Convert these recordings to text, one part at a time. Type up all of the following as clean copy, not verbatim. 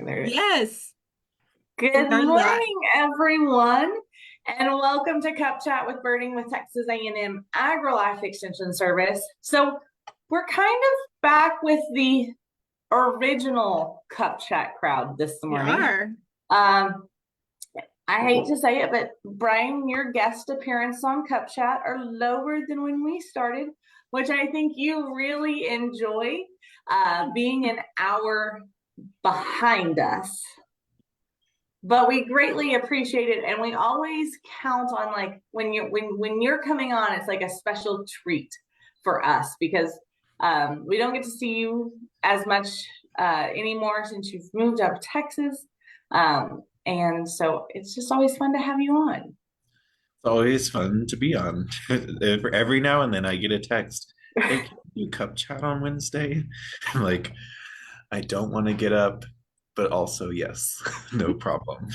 There it is. Yes. Good We are live. morning, everyone, and welcome to Cup Chat with Birding with Texas A&M AgriLife Extension Service. So we're kind of back with the original Cup Chat crowd this We morning. are. I hate to say it, but Bryan, your guest appearance on Cup Chat are lower than when we started, which I think you really enjoy being an hour behind us. But we greatly appreciate it, and we always count on like when you're coming on, it's like a special treat for us because we don't get to see you as much anymore since you've moved up to Texas, and so it's just always fun to have you on. It's always fun to be on. Every now and then I get a text, "Hey, can you cup chat on Wednesday?" I'm like, I don't want to get up, but also yes, no problem.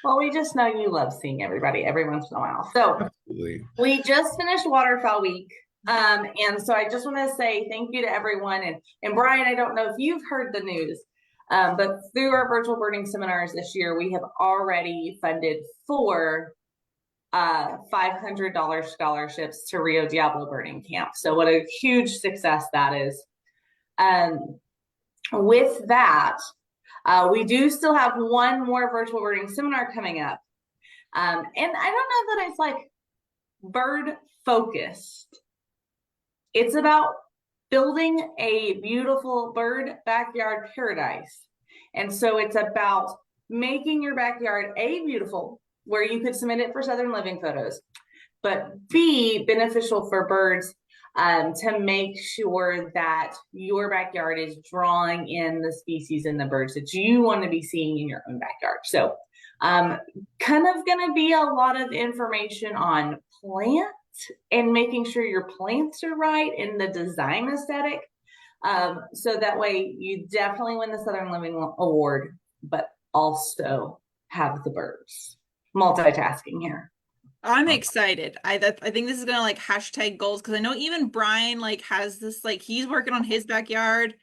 Well, we just know you love seeing everybody every once in a while. So Absolutely. we just finished Waterfowl Week. And so I just want to say thank you to everyone. And Bryan, I don't know if you've heard the news, but through our virtual birding seminars this year, we have already funded 4 $500 scholarships to Rio Diablo Birding Camp. So what a huge success that is. With that, we do still have one more virtual birding seminar coming up. And I don't know that it's like bird focused. It's about building a beautiful bird backyard paradise. And so it's about making your backyard A, beautiful, where you could submit it for Southern Living photos, but B, beneficial for birds, to make sure that your backyard is drawing in the species and the birds that you want to be seeing in your own backyard. So kind of going to be a lot of information on plants and making sure your plants are right and the design aesthetic. So that way you definitely win the Southern Living Award, but also have the birds. Multitasking here. I'm excited. I think this is gonna like hashtag goals because I know even Bryan like has this like he's working on his backyard,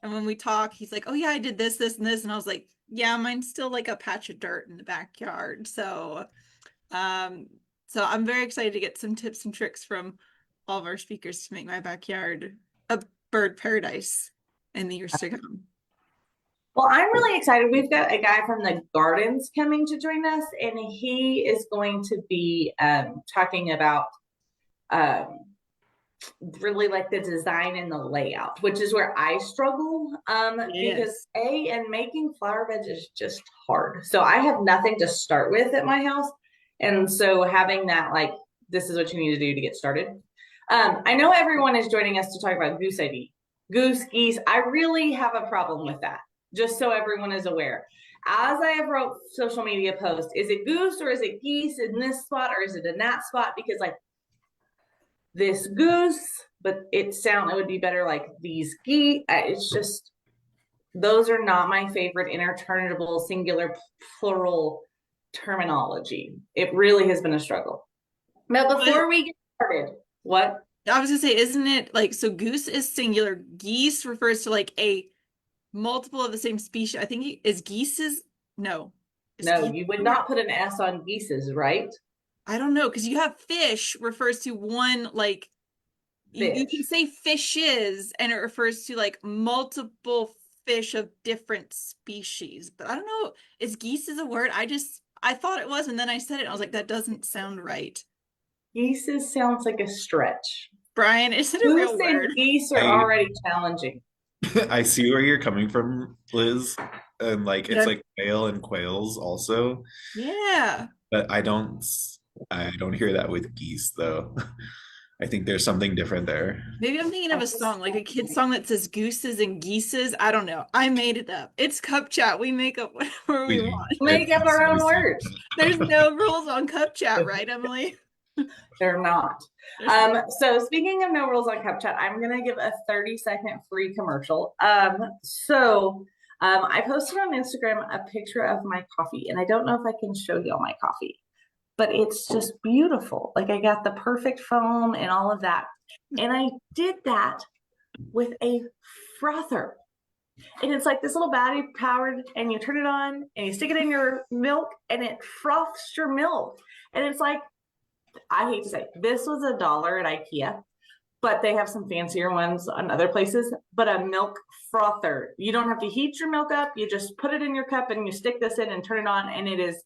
and when we talk, he's like, "Oh yeah, I did this, this, and this," and I was like, "Yeah, mine's still like a patch of dirt in the backyard." So I'm very excited to get some tips and tricks from all of our speakers to make my backyard a bird paradise in the years to come. Well, I'm really excited. We've got a guy from the gardens coming to join us, and he is going to be talking about really like the design and the layout, which is where I struggle because and making flower beds is just hard. So I have nothing to start with at my house. And so having that, like, this is what you need to do to get started. I know everyone is joining us to talk about Goose ID. Goose, geese, I really have a problem with that. Just so everyone is aware. As I have wrote social media posts, is it goose or is it geese in this spot or is it in that spot? Because like this goose, but it would be better like these geese. It's just, those are not my favorite interchangeable singular plural terminology. It really has been a struggle. Now, before we get started, what? I was gonna say, isn't it like, so goose is singular, geese refers to like a multiple of the same species. I think is geese's no. No, you would not put an S on geese's, right? I don't know, because you have fish refers to one like you can say fishes and it refers to like multiple fish of different species. But I don't know, is geese is a word? I thought it was, and then I said it, and I was like, that doesn't sound right. Geese's sounds like a stretch. Bryan, is it a real word? Geese are already challenging. I see where you're coming from, Liz. And like it's like quail and quails also. Yeah. But I don't hear that with geese though. I think there's something different there. Maybe I'm thinking of a song, like a kid's song that says gooses and geeses. I don't know. I made it up. It's Cup Chat. We make up whatever we want. Make up our own words. There's no rules on Cup Chat, right, Emily? They're not. So speaking of no rules on Cup Chat, I'm going to give a 30-second free commercial. I posted on Instagram a picture of my coffee, and I don't know if I can show y'all my coffee, but it's just beautiful. Like I got the perfect foam and all of that. And I did that with a frother. And it's like this little battery powered, and you turn it on and you stick it in your milk and it froths your milk. And it's like, I hate to say, this was $1 at IKEA, but they have some fancier ones on other places. But a milk frother, you don't have to heat your milk up. You just put it in your cup and you stick this in and turn it on, and it is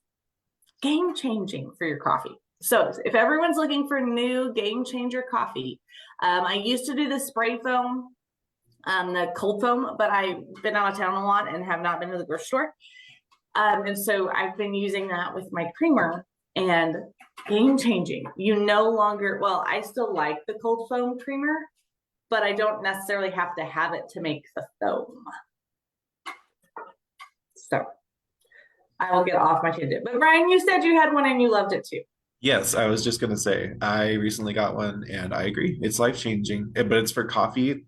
game changing for your coffee. So if everyone's looking for new game changer coffee, I used to do the spray foam, the cold foam, but I've been out of town a lot and have not been to the grocery store. And so I've been using that with my creamer, and game changing. You no longer, well, I still like the cold foam creamer, but I don't necessarily have to have it to make the foam. So I will get off my tangent. But Bryan, you said you had one and you loved it too. Yes, I was just gonna say I recently got one and I agree. It's life-changing, but it's for coffee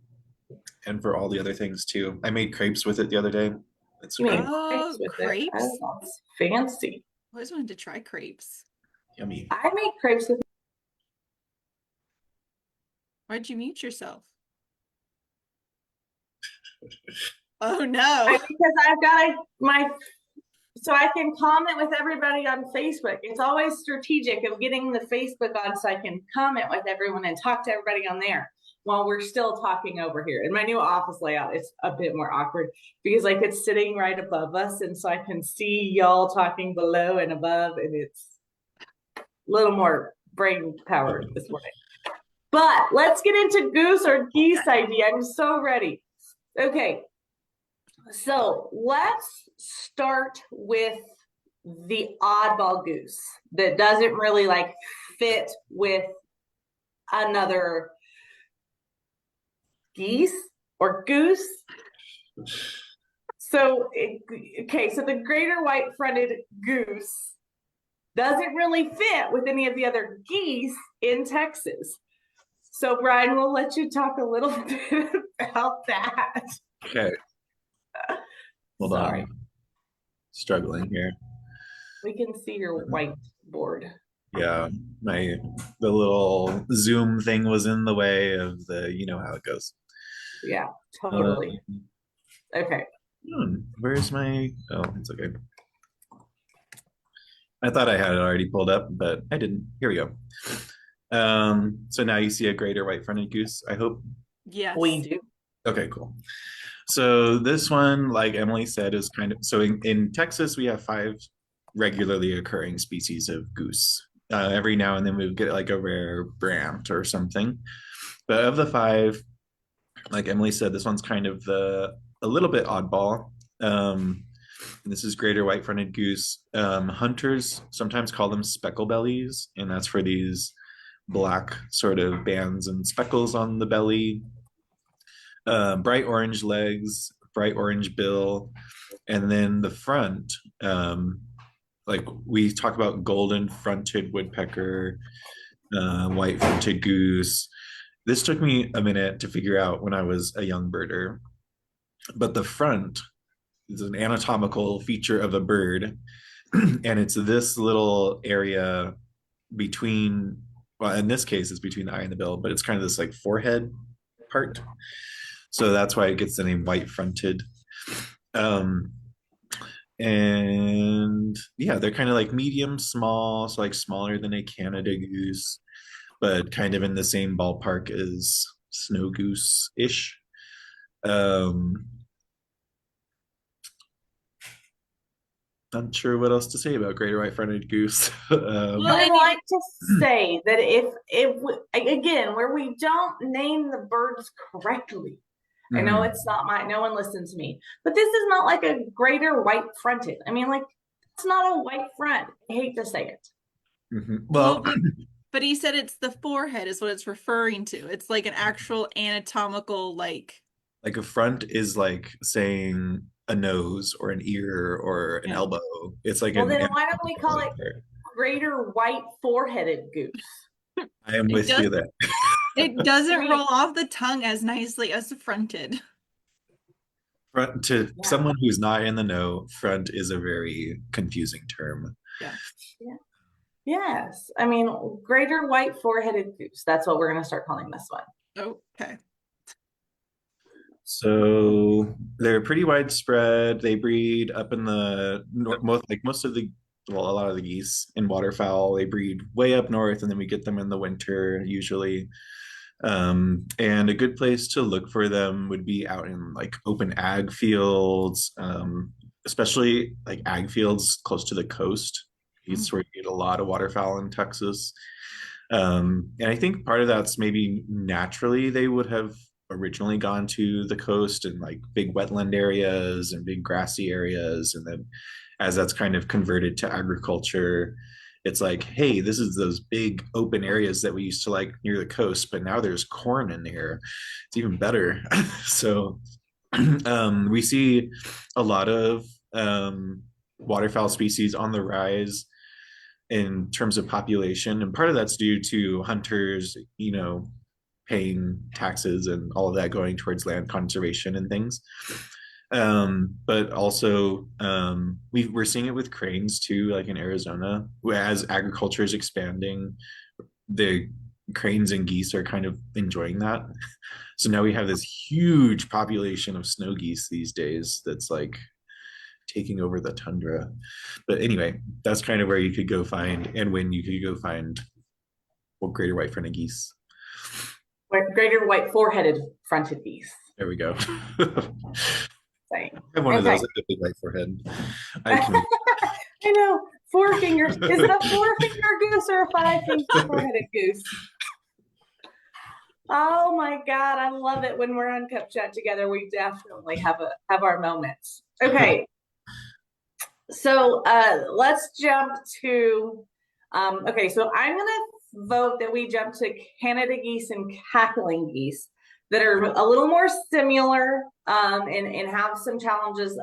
and for all the other things too. I made crepes with it the other day. It's You made Oh, crepes with it. crepes? That sounds fancy. I always wanted to try crepes. yummy. I make crepes with. Why'd you mute yourself? Oh no. Because I've got my, so I can comment with everybody on Facebook. It's always strategic of getting the Facebook on so I can comment with everyone and talk to everybody on there while we're still talking over here. In my new office layout, it's a bit more awkward because like it's sitting right above us, and so I can see y'all talking below and above, and it's a little more brain power this morning. But let's get into Goose or Geese ID. I'm so ready. Okay, so let's start with the oddball goose that doesn't really like fit with another geese or goose. So, okay, so the greater white-fronted goose doesn't really fit with any of the other geese in Texas. So, Bryan, we'll let you talk a little bit about that. Okay. Hold Sorry. on. Struggling here. We can see your whiteboard. Yeah, the little Zoom thing was in the way of the, you know how it goes. Yeah, totally. Okay. Where's my, oh, it's okay. I thought I had it already pulled up, but I didn't. Here we go. So now you see a greater white-fronted goose, I hope. Yes. We do. Okay, cool. So this one, like Emily said, is kind of, so in Texas, we have 5 regularly occurring species of goose. Every now and then we get like a rare brant or something. But of the 5, like Emily said, this one's kind of a little bit oddball. And this is greater white-fronted goose. Hunters sometimes call them speckle bellies, and that's for these black sort of bands and speckles on the belly. Bright orange legs, bright orange bill, and then the front, like we talk about golden fronted woodpecker, white fronted goose. This took me a minute to figure out when I was a young birder, but the front is an anatomical feature of a bird, and it's this little area between, well, in this case, it's between the eye and the bill, but it's kind of this like forehead part. So that's why it gets the name white fronted. And yeah, they're kind of like medium small, so like smaller than a Canada goose, but kind of in the same ballpark as snow goose ish. Not sure what else to say about greater white-fronted goose. I like to say that if again, where we don't name the birds correctly, I know it's not no one listens to me, but this is not like a greater white-fronted. I mean, like, it's not a white front. I hate to say it. Well, but he said it's the forehead is what it's referring to. It's like an actual anatomical, like a front is like saying a nose or an ear or an elbow. It's like, well, then why don't we call it greater white four-headed goose? I am with you there. It doesn't roll off the tongue as nicely as the fronted. Front, to someone who's not in the know, front is a very confusing term. Yeah. Yes. I mean, greater white four-headed goose. That's what we're going to start calling this one. Okay. So they're pretty widespread. They breed up in the most of the, well, a lot of the geese in waterfowl. They breed way up north, and then we get them in the winter usually. And a good place to look for them would be out in like open ag fields, especially like ag fields close to the coast. It's where you get a lot of waterfowl in Texas. And I think part of that's maybe naturally they would have originally gone to the coast and like big wetland areas and big grassy areas. And then as that's kind of converted to agriculture, it's like, hey, this is those big open areas that we used to like near the coast, but now there's corn in there. It's even better. So we see a lot of waterfowl species on the rise in terms of population, and part of that's due to hunters, paying taxes and all of that going towards land conservation and things. But also we're seeing it with cranes too, like in Arizona, as agriculture is expanding, the cranes and geese are kind of enjoying that. So now we have this huge population of snow geese these days that's like taking over the tundra. But anyway, that's kind of where you could go find, and when you could go find, well, greater white-fronted geese. Greater white four-headed fronted geese. There we go. Same. I have one of those. I have a big white forehead. I know. 4 fingers. Is it a 4-finger goose or a 5-finger four-headed goose? Oh my God, I love it when we're on Cup Chat together. We definitely have our moments. Okay. So let's jump to okay, so I'm gonna vote that we jump to Canada geese and cackling geese that are a little more similar and have some challenges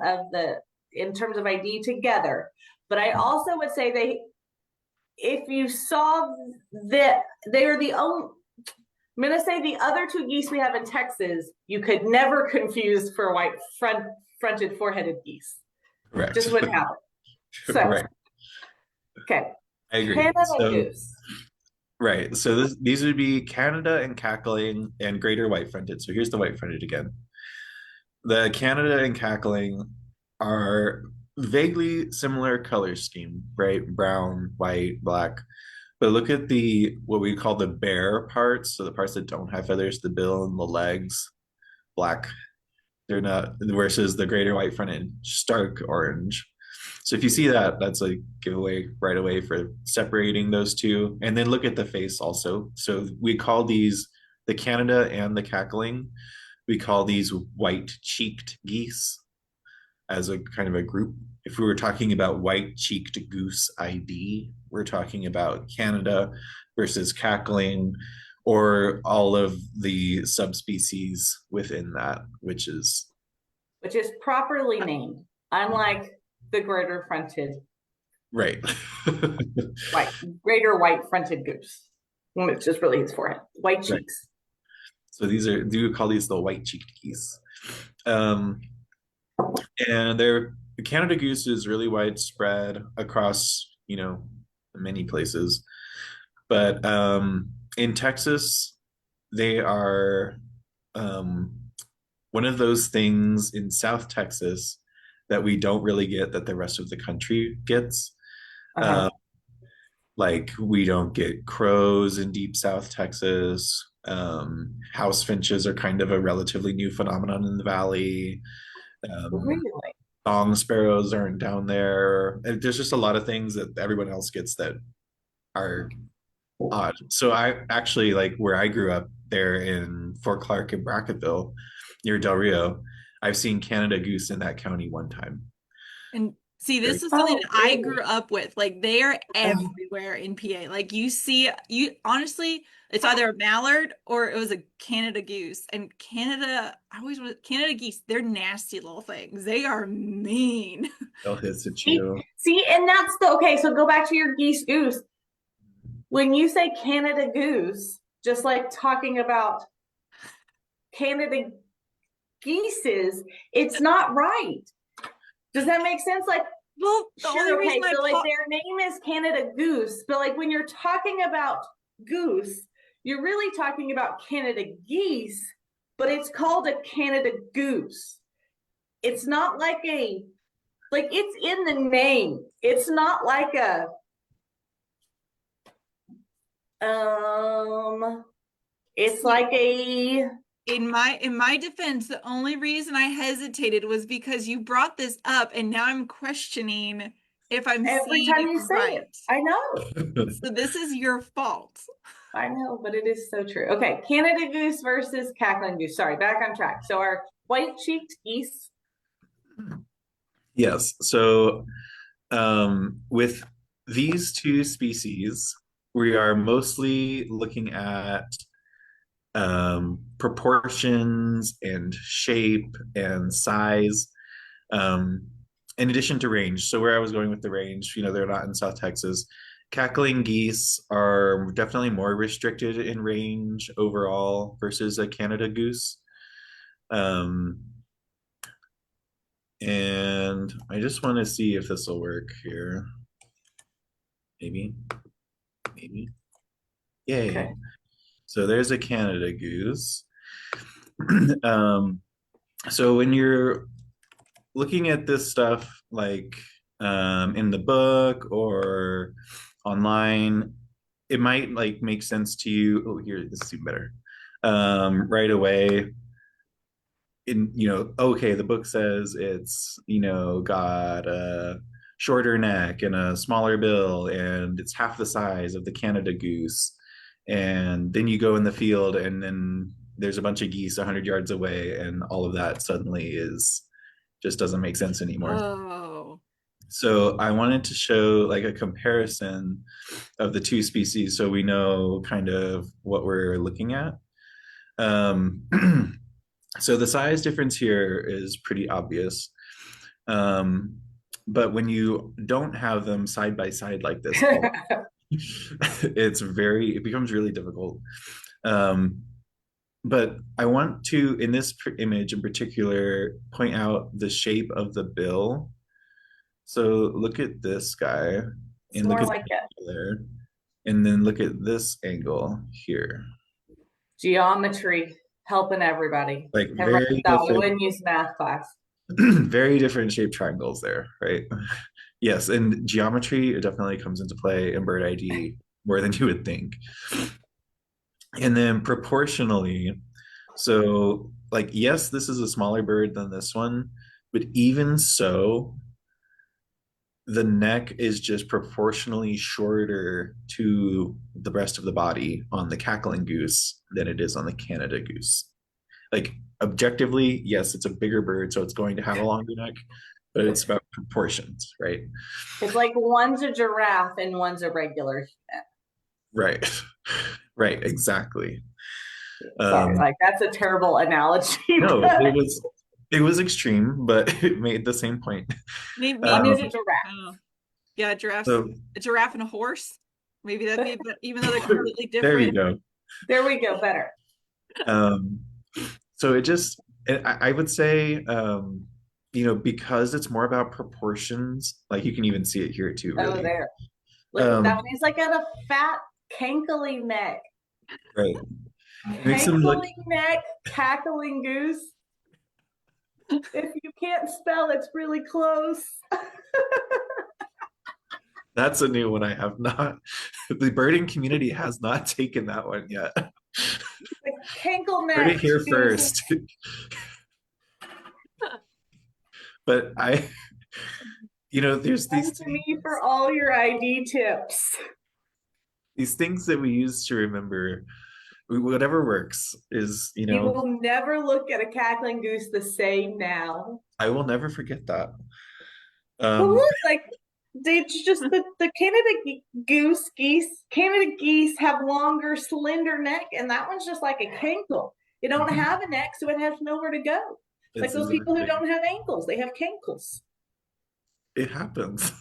in terms of ID together. But I also would say if you saw that they are the only, I'm going to say the other 2 geese we have in Texas, you could never confuse for white fronted four-headed geese. Correct. Just wouldn't happen. So, right. Okay. I agree. Canada goose. Right. So these would be Canada and cackling and greater white-fronted. So here's the white-fronted again. The Canada and cackling are vaguely similar color scheme, right? Brown, white, black. But look at what we call the bare parts. So the parts that don't have feathers, the bill and the legs, black. They're not, versus the greater white-fronted, stark orange. So if you see that, that's a giveaway right away for separating those two. And then look at the face also. So we call these, the Canada and the cackling, we call these white-cheeked geese as a kind of a group. If we were talking about white-cheeked Goose ID, we're talking about Canada versus cackling, or all of the subspecies within that, which is properly named, unlike the greater fronted, right. greater white fronted goose, which is really his forehead, white cheeks. Right. So do call these the white-cheeked geese. And the Canada goose is really widespread across, many places. But in Texas, they are one of those things in South Texas that we don't really get that the rest of the country gets. Like we don't get crows in deep South Texas. House finches are kind of a relatively new phenomenon in the valley. Really? Song sparrows aren't down there. There's just a lot of things that everyone else gets that are odd. So I actually, like where I grew up there in Fort Clark and Brackettville near Del Rio, I've seen Canada goose in that county one time. And see, this is something that I grew up with. Like they are everywhere in PA. Like honestly, it's either a mallard or it was a Canada goose. And Canada geese, they're nasty little things. They are mean. They'll hiss at you. See, and that's okay, so go back to your geese goose. When you say Canada goose, just like talking about Canada geeses, it's not right. Does that make sense? Like, well, sure, okay, so like their name is Canada goose, but like when you're talking about goose, you're really talking about Canada geese, but it's called a Canada goose. It's not like it's in the name. It's not like it's like a In my defense, the only reason I hesitated was because you brought this up, and now I'm questioning if I'm every seeing time you it say right. it. I know. So this is your fault. I know, but it is so true. Okay, Canada goose versus cackling goose. Sorry, back on track. So our white-cheeked geese. Yes. So with these two species, we are mostly looking at proportions and shape and size, in addition to range. So where I was going with the range, they're not in South Texas. Cackling geese are definitely more restricted in range overall versus a Canada goose. And I just want to see if this will work here. Maybe. Yay. Okay. So there's a Canada goose. So when you're looking at this stuff, like in the book or online, it might like make sense to you. Oh, here, this is even better. Right away. Okay, the book says it's, got a shorter neck and a smaller bill, and it's half the size of the Canada goose. And then you go in the field, and then there's a bunch of geese 100 yards away, and all of that suddenly just doesn't make sense anymore. Oh. So I wanted to show like a comparison of the two species so we know kind of what we're looking at. So the size difference here is pretty obvious. But when you don't have them side by side like this, it becomes really difficult. But I want to, in this image in particular, point out the shape of the bill. So look at this guy, and look at like it. There, and then look at this angle here. Geometry helping everybody. Like we wouldn't use math class. Very different shaped triangles there, right? Yes, and geometry definitely comes into play in bird ID more than you would think. And then proportionally, so like, yes, this is a smaller bird than this one, but even so, the neck is just proportionally shorter to the rest of the body on the cackling goose than it is on the Canada goose. Like objectively, yes, it's a bigger bird, so it's going to have a longer neck, but it's about proportions, right? It's like one's a giraffe and one's a regular human. Right, exactly. Sorry, like that's a terrible analogy. No, it was extreme, but it made the same point. Maybe one is a giraffe. Yeah, a giraffe and a horse. Maybe that'd be, even though they're completely different. There we go. Better. So I would say, because it's more about proportions, like you can even see it here too. Really. Oh, there. Look, that one is like got a fat, cankly neck. Right. Cankly neck, cackling goose. If you can't spell, it's really close. That's a new one I have not. The birding community has not taken that one yet. Like cankle neck. Heard it here first. But there's these to me for all your ID tips. These things that we use to remember. Whatever works is, You will never look at a cackling goose the same now. I will never forget that. But look, like it's just the Canada geese have longer, slender neck, and that one's just like a cankle. It don't have a neck, so it has nowhere to go. It's like those people who don't have ankles, they have cankles. It happens.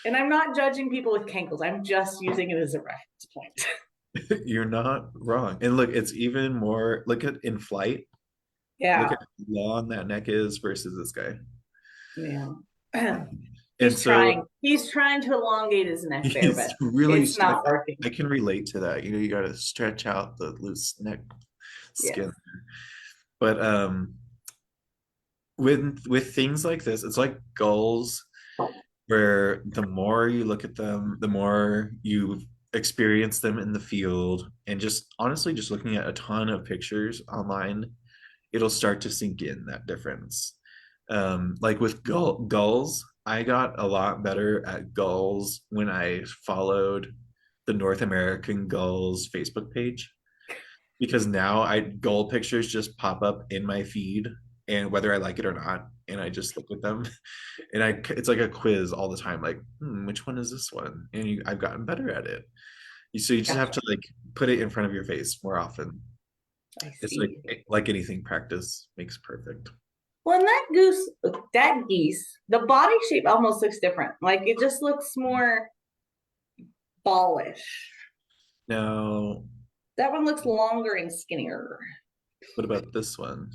And I'm not judging people with cankles. I'm just using it as a reference point. You're not wrong. And look, it's even more, look at in flight. Yeah. Look at how long that neck is versus this guy. Yeah. He's trying to elongate his neck there, but really it's not working. I can relate to that. You got to stretch out the loose neck skin. But with things like this, it's like gulls, where the more you look at them, the more you experience them in the field, and just honestly, just looking at a ton of pictures online, it'll start to sink in that difference. Like with gulls, I got a lot better at gulls when I followed the North American Gulls Facebook page, because now I gull pictures just pop up in my feed, and whether I like it or not, and I just look at them, and it's like a quiz all the time, like, which one is this one? And I've gotten better at it. So you just have Gotcha. to like put it in front of your face more often. I It's see. like anything, practice makes perfect. Well, and that geese, the body shape almost looks different. Like it just looks more ballish. Now, That one looks longer and skinnier. what about this one?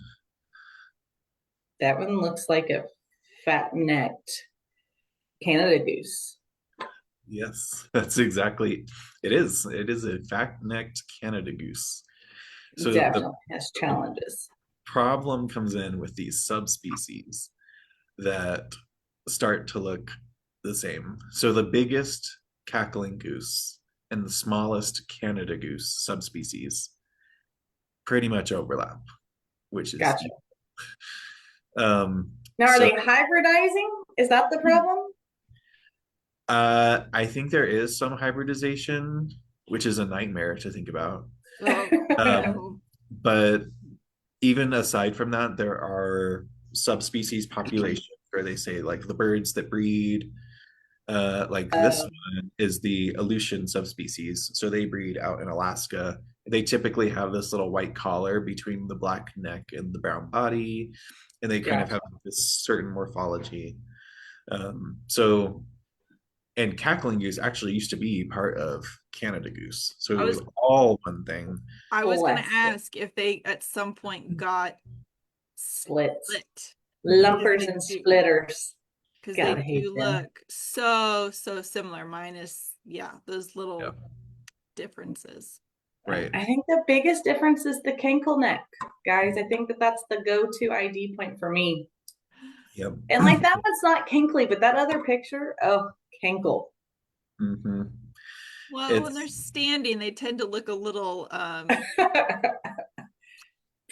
That one looks like a fat-necked Canada goose. Yes, that's exactly it is. It is a fat-necked Canada goose. So the Definitely has challenges. problem comes in with these subspecies that start to look the same. So the biggest cackling goose and the smallest Canada goose subspecies pretty much overlap, which is Gotcha. um Now, are so they hybridizing? Is that the problem? I think there is some hybridization, which is a nightmare to think about. Oh, Um, no. but even aside from that, there are subspecies populations where they say like the birds that breed, like this Um, one is the Aleutian subspecies. So they breed out in Alaska. They typically have this little white collar between the black neck and the brown body, and they kind of gotcha. have this certain morphology. So, and cackling goose actually used to be part of Canada goose. So I it was was all one thing. I was gonna Bless it. ask if they at some point got Splits. split, because Lumpers and splitters. they Gotta hate do them. look so similar, minus those Yeah, little differences. right. I think the biggest difference is the cankle neck, guys. I think that's the go-to ID point for me. Yep. And like that one's not kinkly, but that other picture, oh, cankle. hmm Well, when they're It's standing, they tend to look a little I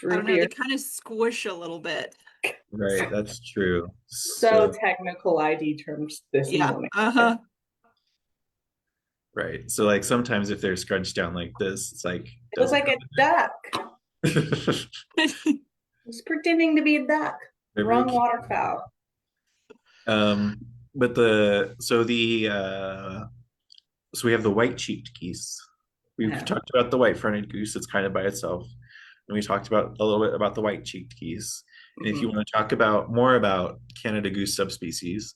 don't know, they Droopier. kind of squish a little bit. right. That's true. So So, technical ID terms this Yeah. morning. Uh-huh. right. So, like sometimes if they're scrunched down like this, it's like It was doesn't like a duck. happen. It's pretending to be a duck. Never Wrong again. waterfowl. Um, but so we have the white-cheeked geese. We've Yeah. talked about the white-fronted goose. It's kind of by itself, and we talked about a little bit about the white-cheeked geese. And if you Mhm. want to talk about more about Canada goose subspecies,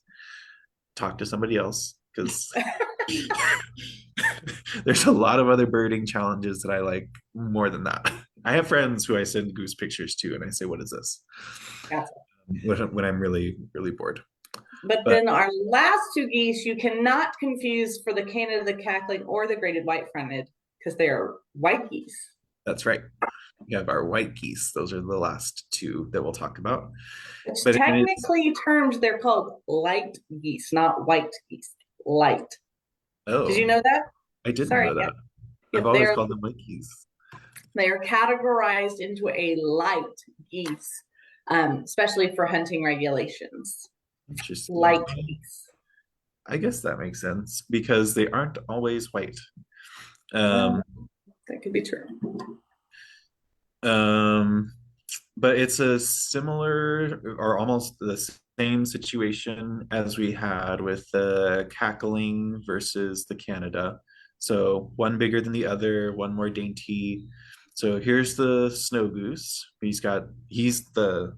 talk to somebody else, because there's a lot of other birding challenges that I like more than that. I have friends who I send goose pictures to, and I say, "What is this?" Gotcha. When I'm really really bored. But But then our last two geese, you cannot confuse for the Canada, the cackling, or the graded white-fronted because they are white geese. that's right. We have our white geese. Those are the last two that we'll talk about. Which But again, it's technically terms they're called light geese, not white geese. Light. Did you oh, know that? I didn't Sorry. know that. Yep. I've Yep. always called them white geese. They are categorized into a light geese, especially for hunting regulations. Interesting. Light geese. I guess that makes sense because they aren't always white. Well, Um, that could be true. um, but it's a similar or almost the same situation as we had with the cackling versus the Canada. So one bigger than the other, one more dainty. So here's the snow goose. He's the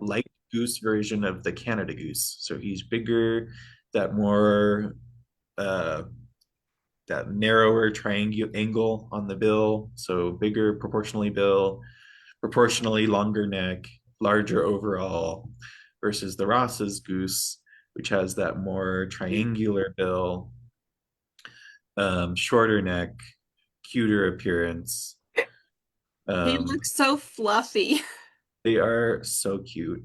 light goose version of the Canada goose. So he's bigger, that more uh that narrower triangle angle on the bill. So bigger proportionally bill, proportionally longer neck, larger overall, versus the Ross's goose, which has that more triangular bill, shorter neck, cuter appearance. They Um, look so fluffy. they are so cute.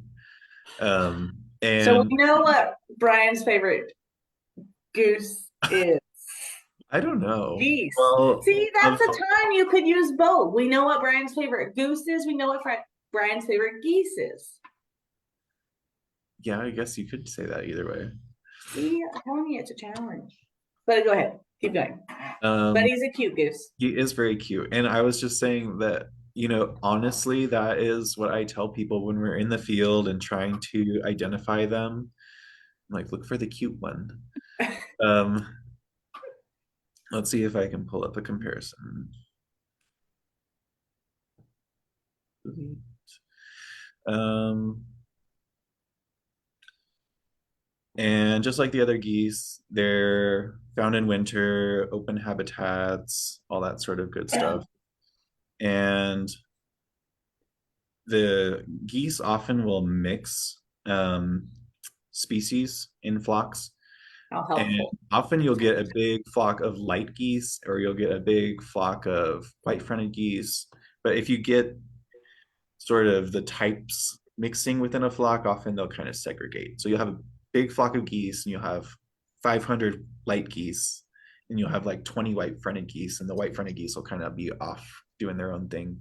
So And we know what Brian's favorite goose is. I don't know. Geese. Well, See, that's the time you could use both. We know what Brian's favorite goose is. We know what Brian's favorite geese is. yeah, I guess you could say that either way. See, I'm telling you, it's a challenge. But go ahead, keep going. But Um, he's a cute goose. he is very cute. And I was just saying that, honestly, that is what I tell people when we're in the field and trying to identify them. I'm like, look for the cute one. Um, let's see if I can pull up a comparison. Um, and just like the other geese, they're found in winter, open habitats, all that sort of good stuff. And the geese often will mix species in flocks. How And helpful. often you'll get a big flock of light geese or you'll get a big flock of white-fronted geese. But if you get sort of the types mixing within a flock, often they'll kind of segregate. So you'll have a big flock of geese and you'll have 500 light geese and you'll have like 20 white-fronted geese, and the white-fronted geese will kind of be off doing their own thing.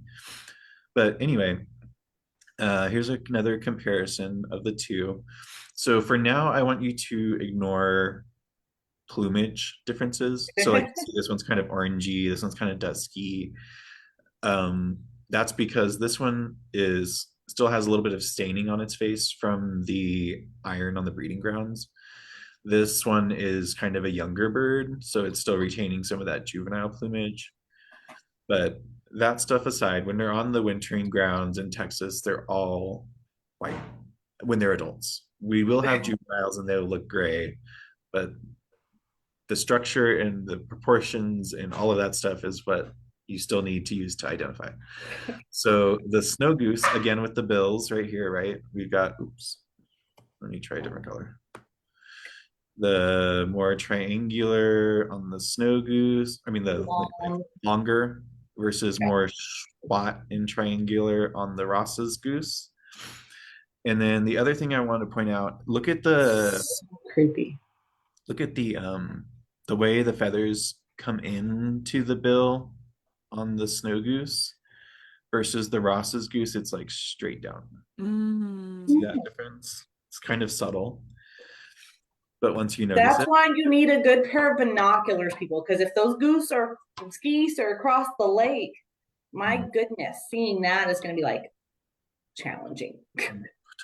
But anyway, here's another comparison of the two. So for now, I want you to ignore plumage differences. So like see, this one's kind of orangey, this one's kind of dusky. That's because this one is still has a little bit of staining on its face from the iron on the breeding grounds. This one is kind of a younger bird, so it's still retaining some of that juvenile plumage. But that stuff aside, when they're on the wintering grounds in Texas, they're all white when they're adults. We will have juveniles and they'll look gray, but the structure and the proportions and all of that stuff is what you still need to use to identify. So the snow goose, again with the bills right here, right? We've got, oops, let me try a different color. The more triangular on the snow goose, I mean the longer versus more squat and triangular on the Ross's goose. And then the other thing I want to point out, look at the So creepy. look at the way the feathers come into the bill on the snow goose versus the Ross's goose. It's like straight down. See that difference? It's kind of subtle, but once you notice That's it, why you need a good pair of binoculars, people, because if those geese are across the lake, my goodness, seeing that is going to be like challenging.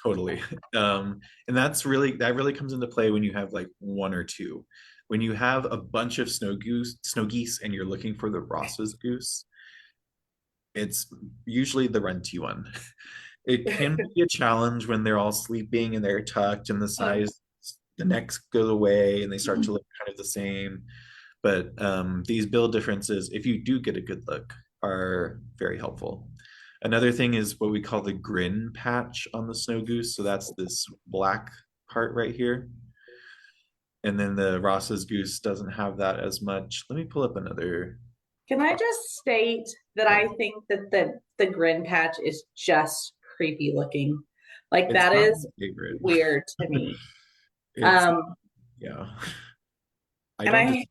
totally. And that really comes into play when you have like one or two. When you have a bunch of snow geese, and you're looking for the Ross's goose, it's usually the renty one. It can be a challenge when they're all sleeping and they're tucked and the necks go away and they start to look kind of the same. But these bill differences, if you do get a good look, are very helpful. Another thing is what we call the grin patch on the snow goose. So that's this black part right here. And then the Ross's goose doesn't have that as much. Let me pull up another. Can I just state that I think that the grin patch is just creepy looking. Like It's that not is my favorite. weird to me. It's, yeah. I and don't I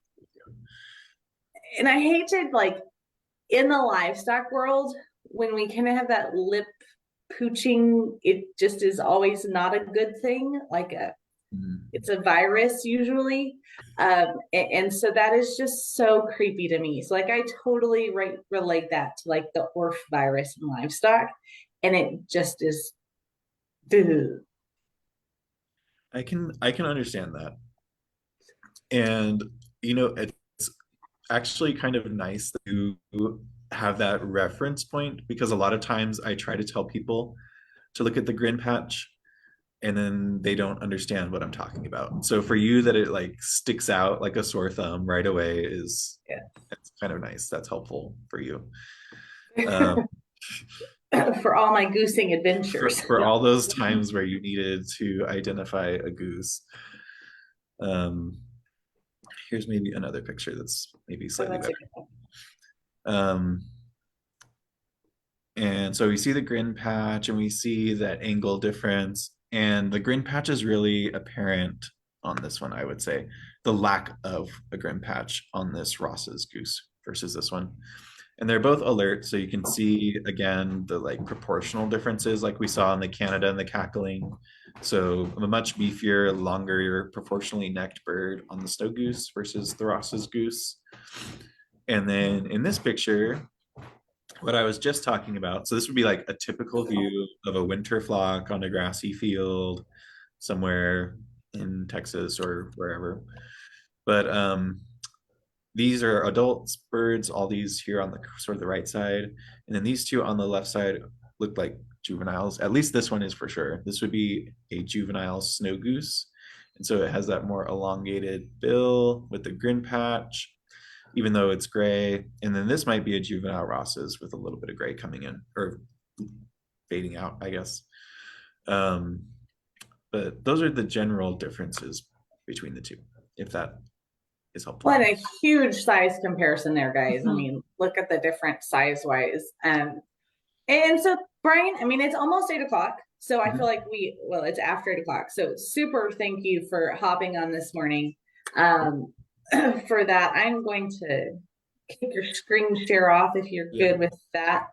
and I hate to like in the livestock world when we kind of have that lip pooching, it just is always not a good thing. Like it's a virus usually, and so that is just so creepy to me. So like I totally relate that to like the orf virus in livestock, and it just is. Dude. I can understand that. And it's actually kind of nice to have that reference point, because a lot of times I try to tell people to look at the grin patch and then they don't understand what I'm talking about. So for you that it like sticks out like a sore thumb right away is it's kind of nice. That's helpful for you. For all my goosing adventures. For all those times where you needed to identify a goose. Here's maybe another picture that's maybe slightly better. And so we see the grin patch and we see that angle difference. And the grin patch is really apparent on this one, I would say. The lack of a grin patch on this Ross's goose versus this one. And they're both alert, so you can see again the like proportional differences like we saw in the Canada and the cackling. So a much beefier, longer, proportionally necked bird on the snow goose versus the Ross's goose. And then in this picture, what I was just talking about. So this would be like a typical view of a winter flock on a grassy field somewhere in Texas or wherever. But these are adult birds, all these here on the sort of the right side. And then these two on the left side look like juveniles. At least this one is for sure. This would be a juvenile snow goose. And so it has that more elongated bill with the grin patch, even though it's gray. And then this might be a juvenile Ross's with a little bit of gray coming in or fading out, I guess. But those are the general differences between the two, if that is helpful. What a huge size comparison there, guys. I mean, look at the different size wise. And so Bryan, I mean, it's almost 8 o'clock. So I feel like it's after 8 o'clock. So super thank you for hopping on this morning. For that, I'm going to kick your screen share off if you're good with that.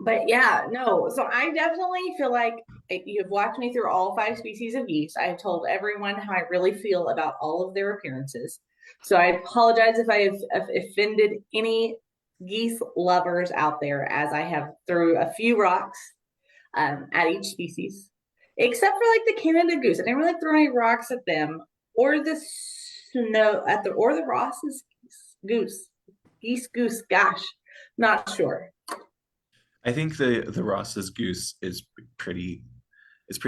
But yeah, no, so I definitely feel like you've walked me through all 5 species of geese. I've told everyone how I really feel about all of their appearances. So I apologize if I've offended any geese lovers out there, as I have threw a few rocks at each species, except for like the Canada goose. I didn't really throw any rocks at them, or the Ross's goose. Gosh, not sure. I think the Ross's goose is pretty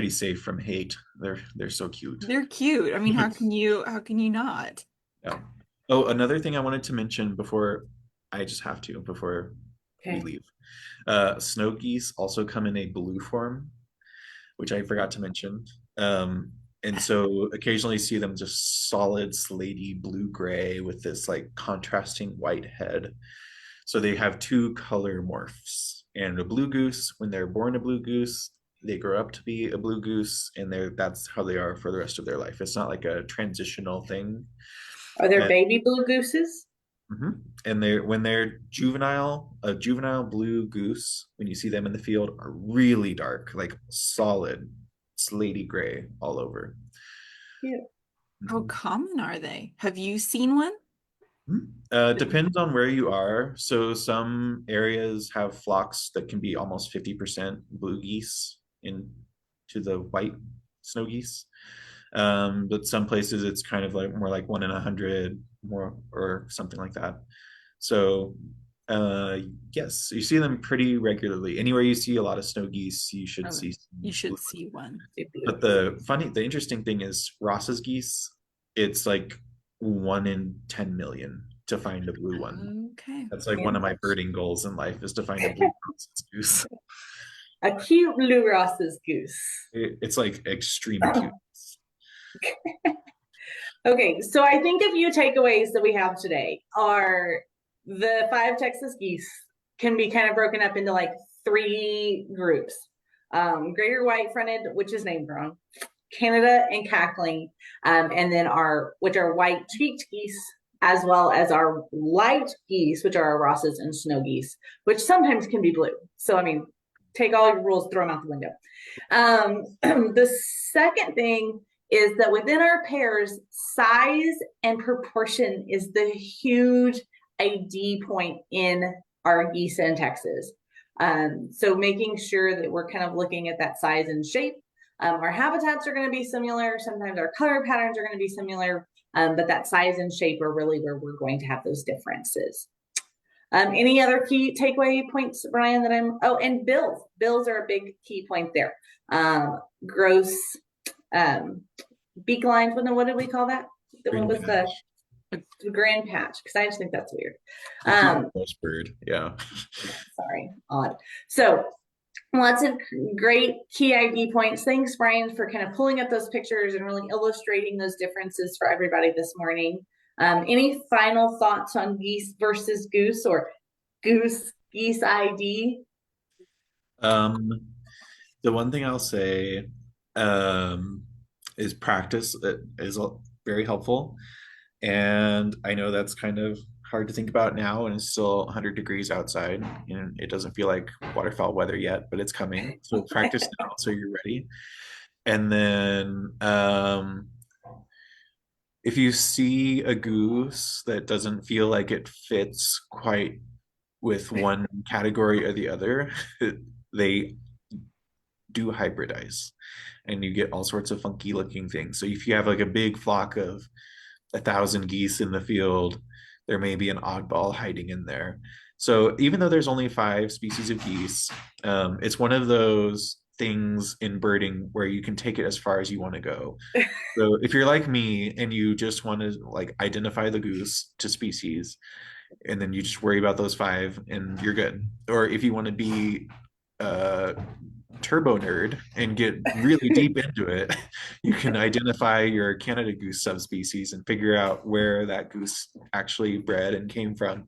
safe from hate. They're so cute. They're cute. I mean, how can you not? Yeah. Oh, another thing I wanted to mention before we leave. Snow geese also come in a blue form, which I forgot to mention. And so occasionally see them just solid slaty blue gray with this like contrasting white head. So they have 2 color morphs. And a blue goose, when they're born a blue goose, they grow up to be a blue goose, and that's how they are for the rest of their life. It's not like a transitional thing. Are there baby blue gooses? And when they're juvenile, a juvenile blue goose, when you see them in the field, are really dark, like solid slaty gray all over. Yeah. How common are they? Have you seen one? Depends on where you are. So some areas have flocks that can be almost 50% blue geese into the white snow geese. But some places it's kind of like more like 1 in 100 more or something like that. So yes, you see them pretty regularly. Anywhere you see a lot of snow geese, you should see one. But the interesting thing is Ross's geese, it's like 1 in 10 million to find a blue one. Okay. That's like one of my birding goals in life, is to find a blue Ross's goose. A cute blue Ross's goose. It's like extremely cute. Okay, so I think a few takeaways that we have today are the 5 Texas geese can be kind of broken up into like 3 groups. Greater white-fronted, which is named wrong, Canada and cackling, and then which are white-cheeked geese, as well as our light geese, which are our Rosses and snow geese, which sometimes can be blue. So, I mean, take all your rules, throw them out the window. The second thing is that within our pairs, size and proportion is the huge ID point in our geese in Texas. So making sure that we're kind of looking at that size and shape. Our habitats are going to be similar. Sometimes our color patterns are going to be similar, but that size and shape are really where we're going to have those differences. Any other key takeaway points, Bryan, and bills. Bills are a big key point there. Gross beak lines. What did we call that? What was the grand patch? Because I just think that's weird. Bird, yeah. Sorry, odd. So lots of great key ID points. Thanks, Bryan, for kind of pulling up those pictures and really illustrating those differences for everybody this morning. Any final thoughts on geese versus goose, or goose Geese ID? The one thing I'll say is practice is very helpful. And I know that's kind of hard to think about now, and it's still 100 degrees outside, and it doesn't feel like waterfowl weather yet, but it's coming. So practice now so you're ready. And then if you see a goose that doesn't feel like it fits quite with one category or the other, they do hybridize and you get all sorts of funky looking things. So if you have like a big flock of 1,000 geese in the field, there may be an oddball hiding in there. So even though there's only 5 species of geese, it's one of those things in birding where you can take it as far as you want to go. So if you're like me and you just want to like identify the goose to species, and then you just worry about those 5 and you're good. Or if you want to be turbo nerd and get really deep into it, you can identify your Canada goose subspecies and figure out where that goose actually bred and came from.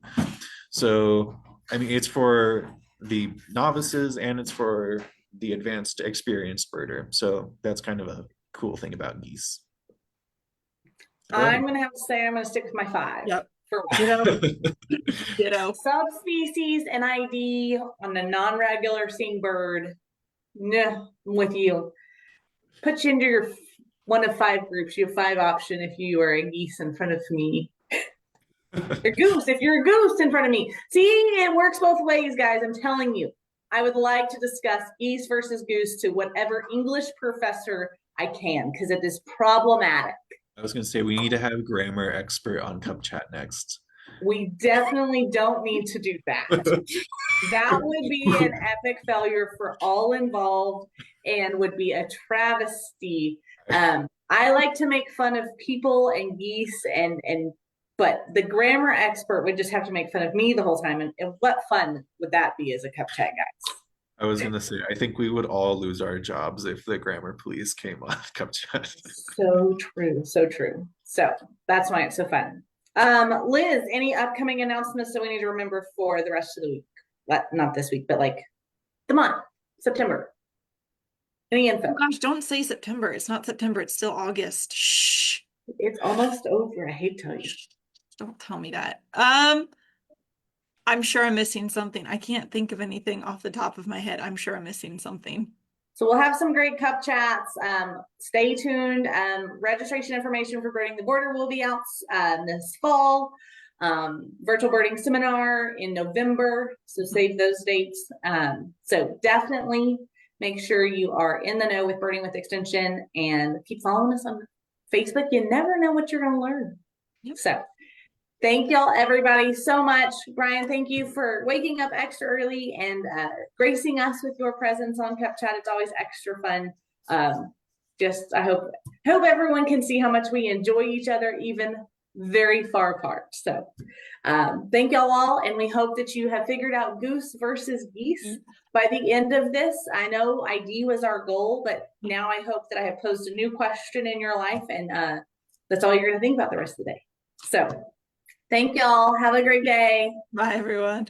So, I mean, it's for the novices and it's for the advanced experienced birder. So that's kind of a cool thing about geese. I'm gonna have to say I'm gonna stick with my 5. Yep. For Ditto. subspecies and ID on a non-regular seen bird. No, I'm with you. Put you into your one of 5 groups. You have 5 option if you are a geese in front of me. A goose, if you're a goose in front of me. See, it works both ways, guys. I'm telling you. I would like to discuss geese versus goose to whatever English professor I can, because it is problematic. I was going to say we need to have grammar expert on Cup Chat next. We definitely don't need to do that. That would be an epic failure for all involved and would be a travesty. I like to make fun of people and geese but the grammar expert would just have to make fun of me the whole time. And what fun would that be as a Cup Chat, guys? I was going to say, I think we would all lose our jobs if the grammar police came on Cup Chat. So true. So true. So that's why it's so fun. Liz, any upcoming announcements that we need to remember for the rest of the week? Not this week, but like the month, September. Any info? Oh gosh, don't say September. It's not September. It's still August. Shh. It's almost over. I hate to tell you. Don't tell me that. I'm sure I'm missing something. I can't think of anything off the top of my head. I'm sure I'm missing something. So we'll have some great Cup Chats. Stay tuned. Registration information for Birding the Border will be out this fall. Virtual birding seminar in November. So save those dates. So definitely make sure you are in the know with Birding with Extension and keep following us on Facebook. You never know what you're going to learn. Yep. So thank y'all, everybody, so much. Bryan, thank you for waking up extra early and gracing us with your presence on Cup Chat. It's always extra fun. I hope everyone can see how much we enjoy each other, even very far apart. So thank y'all all, and we hope that you have figured out goose versus geese by the end of this. I know ID was our goal, but now I hope that I have posed a new question in your life, and that's all you're going to think about the rest of the day. So thank y'all. Have a great day. Bye, everyone.